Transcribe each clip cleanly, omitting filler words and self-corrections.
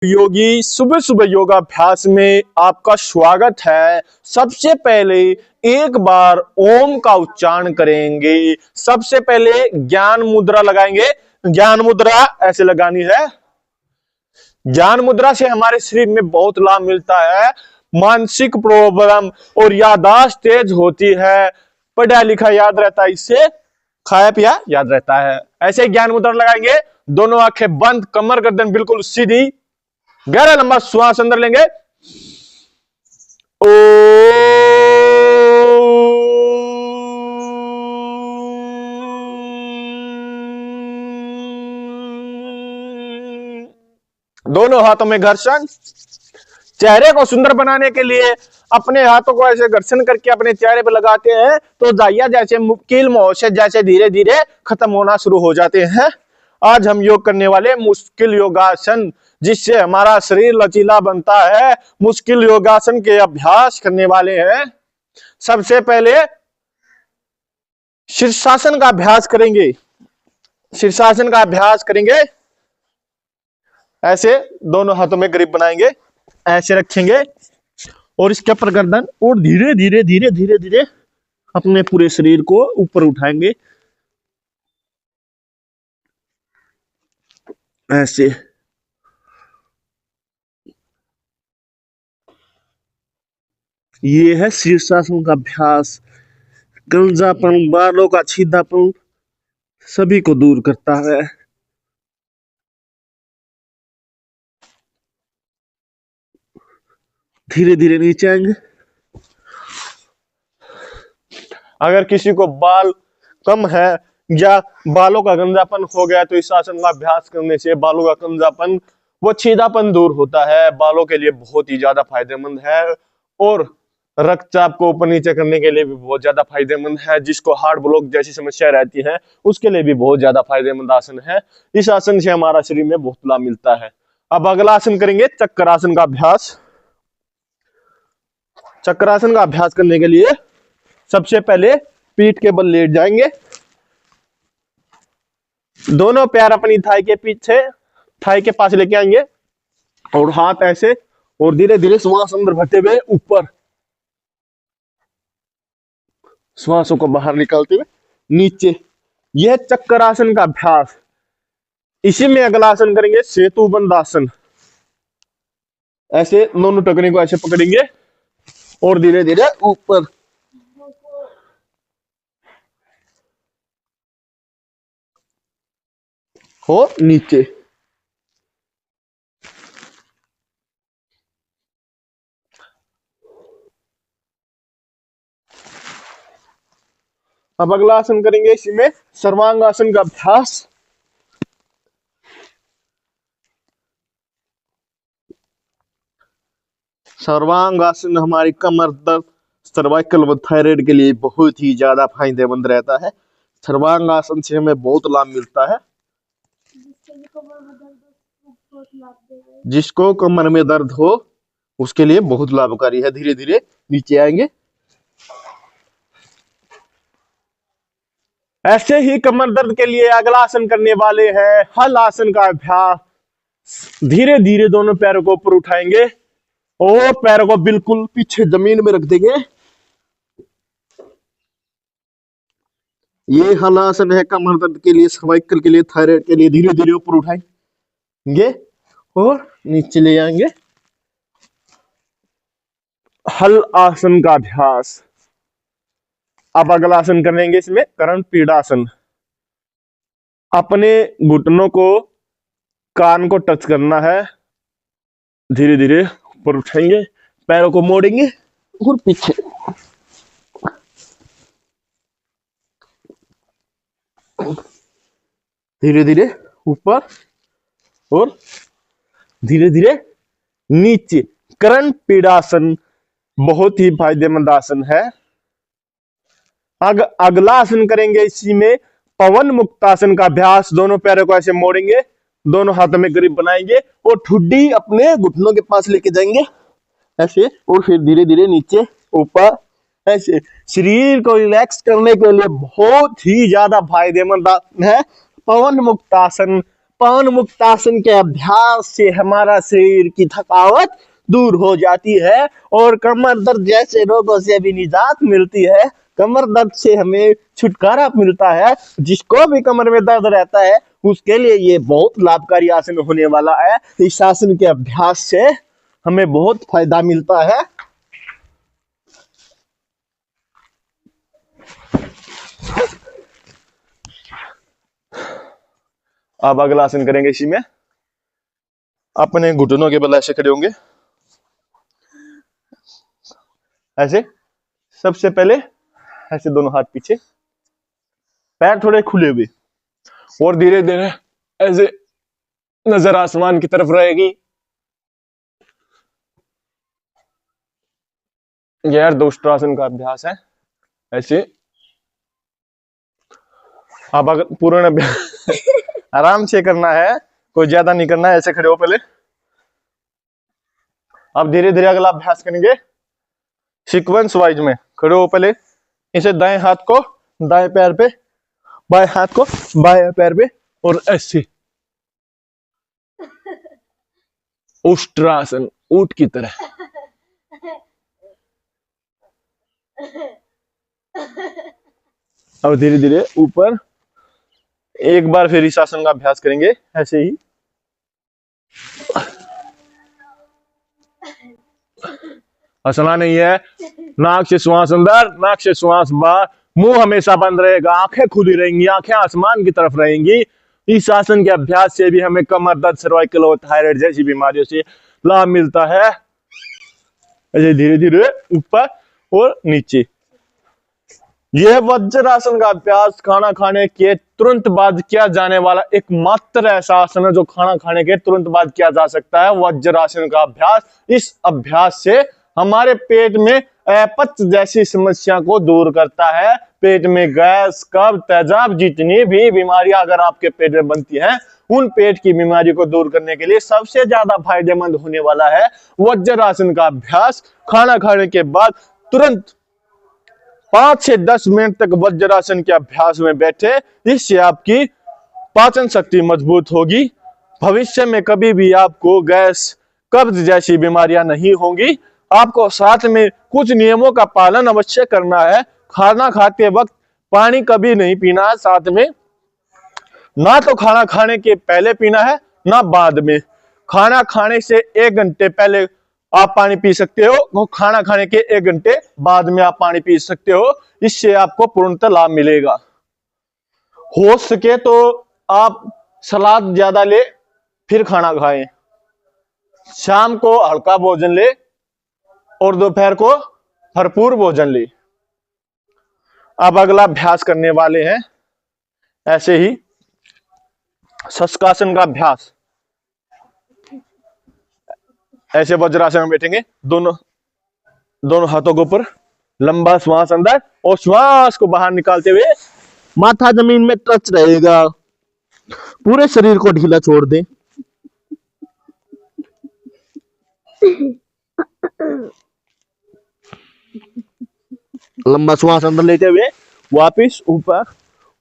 योगी सुबह सुबह योगाभ्यास में आपका स्वागत है। सबसे पहले एक बार ओम का उच्चारण करेंगे। सबसे पहले ज्ञान मुद्रा लगाएंगे। ज्ञान मुद्रा ऐसे लगानी है। ज्ञान मुद्रा से हमारे शरीर में बहुत लाभ मिलता है। मानसिक प्रॉब्लम और याददाश्त तेज होती है। पढ़ा लिखा याद रहता है, इससे खाया पिया याद रहता है। ऐसे ज्ञान मुद्रा लगाएंगे। दोनों आंखें बंद, कमर गर्दन बिल्कुल सीधी, गहरा लंबा श्वास अंदर लेंगे। ओ दोनों हाथों में घर्षण। चेहरे को सुंदर बनाने के लिए अपने हाथों को ऐसे घर्षण करके अपने चेहरे पर लगाते हैं तो दाहिया जैसे कील मुहासे जैसे धीरे धीरे खत्म होना शुरू हो जाते हैं। आज हम योग करने वाले मुश्किल योगासन, जिससे हमारा शरीर लचीला बनता है, मुश्किल योगासन के अभ्यास करने वाले हैं। सबसे पहले शीर्षासन का अभ्यास करेंगे। शीर्षासन का अभ्यास करेंगे। ऐसे दोनों हाथों में ग्रिप बनाएंगे, ऐसे रखेंगे और इसके ऊपर गर्दन, और धीरे धीरे धीरे धीरे धीरे अपने पूरे शरीर को ऊपर उठाएंगे। ऐसे ये है शीर्षासन का अभ्यास। गंजापन, बालों का छीदापन सभी को दूर करता है। धीरे धीरे नीचे आएंगे। अगर किसी को बाल कम है या बालों का गंजापन हो गया तो इस आसन का अभ्यास करने से बालों का गंजापन, वो छीदापन दूर होता है। बालों के लिए बहुत ही ज्यादा फायदेमंद है और रक्तचाप को ऊपर नीचे करने के लिए भी बहुत ज्यादा फायदेमंद है। जिसको हार्ट ब्लॉक जैसी समस्या रहती है उसके लिए भी बहुत ज्यादा फायदेमंद आसन है। इस आसन से हमारा शरीर में बहुत लाभ मिलता है। अब अगला आसन करेंगे चक्रासन का अभ्यास। चक्रासन का अभ्यास करने के लिए सबसे पहले पीठ के बल लेट जाएंगे। दोनों पैर अपनी थाई के पीछे, थाई के पास लेके आएंगे और हाथ ऐसे, और धीरे धीरे श्वास अंदर भरते हुए ऊपर, श्वासों को बाहर निकालते हुए नीचे। यह चक्रासन का अभ्यास। इसी में अगला आसन करेंगे सेतु बंद आसन। ऐसे दोनों टखने को ऐसे पकड़ेंगे और धीरे धीरे ऊपर, और नीचे। अब अगला आसन करेंगे इसी में सर्वांगासन का अभ्यास। सर्वांगासन हमारी कमर दर्द, सर्वाइकल व थायराइड के लिए बहुत ही ज्यादा फायदेमंद रहता है। सर्वांगासन से हमें बहुत लाभ मिलता है। जिसको कमर में दर्द हो उसके लिए बहुत लाभकारी है। धीरे धीरे नीचे आएंगे। ऐसे ही कमर दर्द के लिए अगला आसन करने वाले हैं हल आसन का अभ्यास। धीरे धीरे दोनों पैरों को ऊपर उठाएंगे और पैरों को बिल्कुल पीछे जमीन में रख देंगे। ये हल आसन है कमर दर्द के लिए, सर्वाइकल के लिए, थायराइड के लिए। धीरे धीरे ऊपर उठाएंगे और नीचे ले जाएंगे। हल आसन का अभ्यास। अब अगला आसन करेंगे इसमें कर्ण पीड़ासन। अपने घुटनों को कान को टच करना है। धीरे धीरे ऊपर उठाएंगे, पैरों को मोड़ेंगे और पीछे। धीरे धीरे ऊपर और धीरे धीरे नीचे। कर्ण पीड़ासन बहुत ही फायदेमंद आसन है। अगला आसन करेंगे इसी में पवन मुक्तासन का अभ्यास। दोनों पैरों को ऐसे मोड़ेंगे, दोनों हाथों में ग्रिप बनाएंगे और ठुड्डी अपने घुटनों के पास लेके जाएंगे ऐसे, और फिर धीरे धीरे नीचे ऊपर ऐसे। शरीर को रिलैक्स करने के लिए बहुत ही ज्यादा फायदेमंद है पवन मुक्तासन। पवन मुक्त आसन के अभ्यास से हमारा शरीर की थकावट दूर हो जाती है और कमर दर्द जैसे रोगों से भी निजात मिलती है। कमर दर्द से हमें छुटकारा मिलता है। जिसको भी कमर में दर्द रहता है उसके लिए ये बहुत लाभकारी आसन होने वाला है। इस आसन के अभ्यास से हमें बहुत फायदा मिलता है। अब अगला आसन करेंगे। इसी में अपने घुटनों के बल ऐसे खड़े होंगे, ऐसे। सबसे पहले ऐसे दोनों हाथ पीछे, पैर थोड़े खुले हुए और धीरे धीरे ऐसे नजर आसमान की तरफ रहेगी। यह अर्धउष्ट्रासन का अभ्यास है। ऐसे अब अगर पूर्ण आराम से करना है, कोई ज्यादा नहीं करना है। ऐसे खड़े हो पहले। अब धीरे धीरे अगला अभ्यास करेंगे सीक्वेंस वाइज में। खड़े हो पहले, इसे दाएं हाथ को दाएं पैर पे, बाएं हाथ को बाएं पैर पे, और ऐसे उष्ट्रासन, ऊंट की तरह। अब धीरे धीरे ऊपर। एक बार फिर इस आसन का अभ्यास करेंगे ऐसे ही। हंसना नहीं है। नाक से श्वास अंदर, नाक से श्वास बाहर। मुंह हमेशा बंद रहेगा, आंखें खुली रहेंगी, आंखें आसमान की तरफ रहेंगी। इस आसन के अभ्यास से भी हमें कमर दर्द, सर्वाइकल और थायराइड जैसी बीमारियों से लाभ मिलता है। ऐसे धीरे धीरे ऊपर और नीचे। यह वज्रासन का अभ्यास खाना खाने के तुरंत बाद किया जाने वाला एकमात्र ऐसा आसन है जो खाना खाने के तुरंत बाद किया जा सकता है, वज्रासन का अभ्यास। इस अभ्यास से हमारे पेट में अपच जैसी समस्या को दूर करता है। पेट में गैस, कब्ज, तेजाब जितनी भी बीमारियां अगर आपके पेट में बनती हैं, उन पेट की बीमारी को दूर करने के लिए सबसे ज्यादा फायदेमंद होने वाला है वज्रासन का अभ्यास। खाना खाने के बाद तुरंत 5 से 10 मिनट तक वज्रासन के अभ्यास में बैठे। इससे आपकी पाचन शक्ति मजबूत होगी। भविष्य में कभी भी आपको गैस, कब्ज जैसी बीमारियां नहीं होंगी। आपको साथ में कुछ नियमों का पालन अवश्य करना है। खाना खाते वक्त पानी कभी नहीं पीना है साथ में। ना तो खाना खाने के पहले पीना है, ना बाद में। खाना खाने से 1 घंटे पहले आप पानी पी सकते हो, वो खाना खाने के 1 घंटे बाद में आप पानी पी सकते हो। इससे आपको पूर्णतः लाभ मिलेगा। हो सके तो आप सलाद ज्यादा ले, फिर खाना खाएं। शाम को हल्का भोजन ले और दोपहर को भरपूर भोजन ले। अब अगला अभ्यास करने वाले हैं ऐसे ही शशकासन का अभ्यास। ऐसे वज्रासन में बैठेंगे, दोनों हाथों के ऊपर, लंबा श्वास अंदर और श्वास को बाहर निकालते हुए माथा जमीन में टच रहेगा। पूरे शरीर को ढीला छोड़ दें। लंबा श्वास अंदर लेते हुए वापिस ऊपर,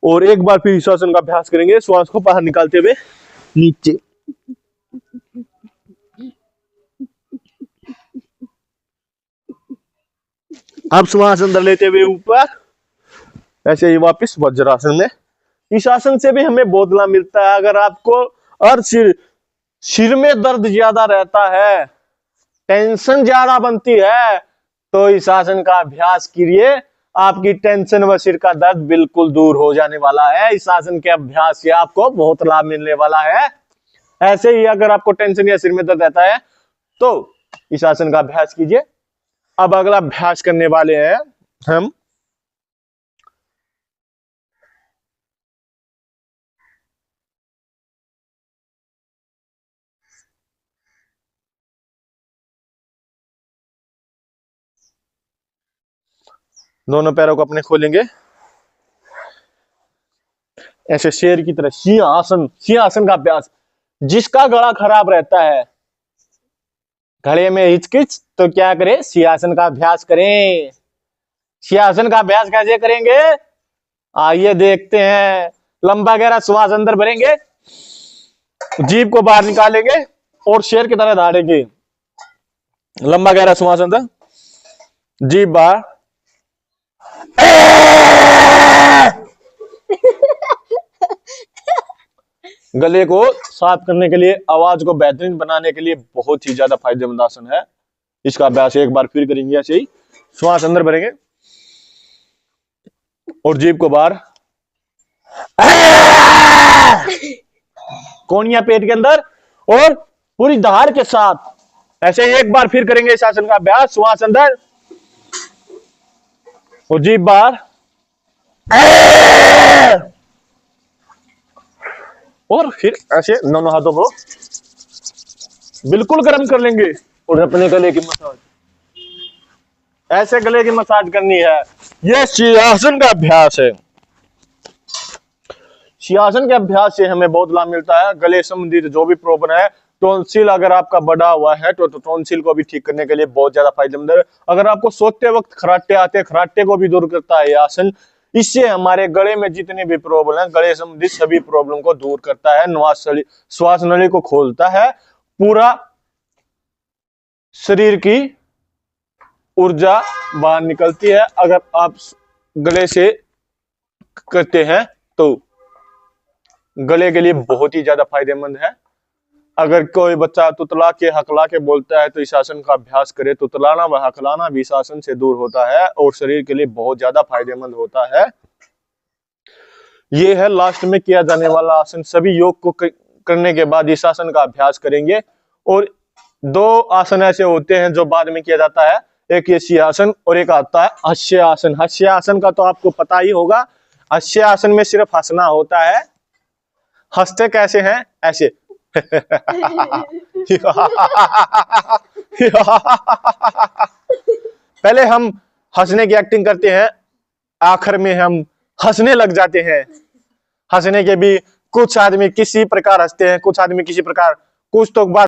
और एक बार फिर इस आसन का अभ्यास करेंगे श्वास को बाहर निकालते हुए नीचे। अब श्वास अंदर लेते हुए ऊपर, ऐसे ही वापस वज्रासन में। इस आसन से भी हमें बहुत लाभ मिलता है। अगर आपको और सिर में दर्द ज्यादा रहता है, टेंशन ज्यादा बनती है, तो इस आसन का अभ्यास कीजिए। आपकी टेंशन व सिर का दर्द बिल्कुल दूर हो जाने वाला है। इस आसन के अभ्यास से आपको बहुत लाभ मिलने वाला है। ऐसे ही अगर आपको टेंशन या सिर में दर्द रहता है तो इस आसन का अभ्यास कीजिए। अब अगला अभ्यास करने वाले हैं हम दोनों पैरों को अपने खोलेंगे ऐसे शेर की तरह। सिंहासन का अभ्यास। जिसका गला खराब रहता है, गले में हिचकिच, तो क्या करें, सिंहासन का अभ्यास करें। सिंहासन का अभ्यास कैसे करेंगे, आइए देखते हैं। लंबा गहरा श्वास अंदर भरेंगे जीभ को बाहर निकालेंगे और शेर की तरह दौड़ेंगे। लंबा गहरा श्वास अंदर, जीभ बाहर। गले को साफ करने के लिए, आवाज को बेहतरीन बनाने के लिए बहुत ही ज्यादा फायदेमंद आसन है। इसका अभ्यास एक बार फिर करेंगे। ऐसे ही श्वास अंदर भरेंगे और जीभ को बाहर। कोनिया पेट के अंदर और पूरी धार के साथ। ऐसे ही एक बार फिर करेंगे इस आसन का अभ्यास। श्वास अंदर और जीभ बाहर। और फिर ऐसे दोनों हाथों को बिल्कुल गर्म कर लेंगे और अपने गले की मसाज, ऐसे गले की मसाज करनी है। यह शीर्षासन का अभ्यास है। शीर्षासन के अभ्यास से हमें बहुत लाभ मिलता है। गले संबंधित जो भी प्रॉब्लम है, टॉन्सिल अगर आपका बढ़ा हुआ है तो टॉन्सिल को भी ठीक करने के लिए बहुत ज्यादा फायदेमंद है। अगर आपको सोते वक्त खराटे आते हैं, खराटे को भी दूर करता है यह आसन। इससे हमारे गले में जितनी भी प्रॉब्लम है, गले संबंधित सभी प्रॉब्लम को दूर करता है। श्वास नली को खोलता है, पूरा शरीर की ऊर्जा बाहर निकलती है। अगर आप गले से करते हैं तो गले के लिए बहुत ही ज्यादा फायदेमंद है। अगर कोई बच्चा तुतला के हकला के बोलता है तो इस आसन का अभ्यास करे। तुतलाना व हकलाना भी इस आसन से दूर होता है और शरीर के लिए बहुत ज्यादा फायदेमंद होता है। ये है लास्ट में किया जाने वाला आसन। सभी योग को करने के बाद इस आसन का अभ्यास करेंगे। और दो आसन ऐसे होते हैं जो बाद में किया जाता है, एक ये शीर्षासन और एक आता है हास्य आसन। हास्य आसन का तो आपको पता ही होगा। हास्य आसन में सिर्फ हंसना होता है। हंसते कैसे हैं? ऐसे पहले हम हंसने की एक्टिंग करते हैं, आखिर में हम हंसने लग जाते हैं। हंसने के भी कुछ आदमी किसी प्रकार हंसते हैं, कुछ आदमी किसी प्रकार। कुछ तो बात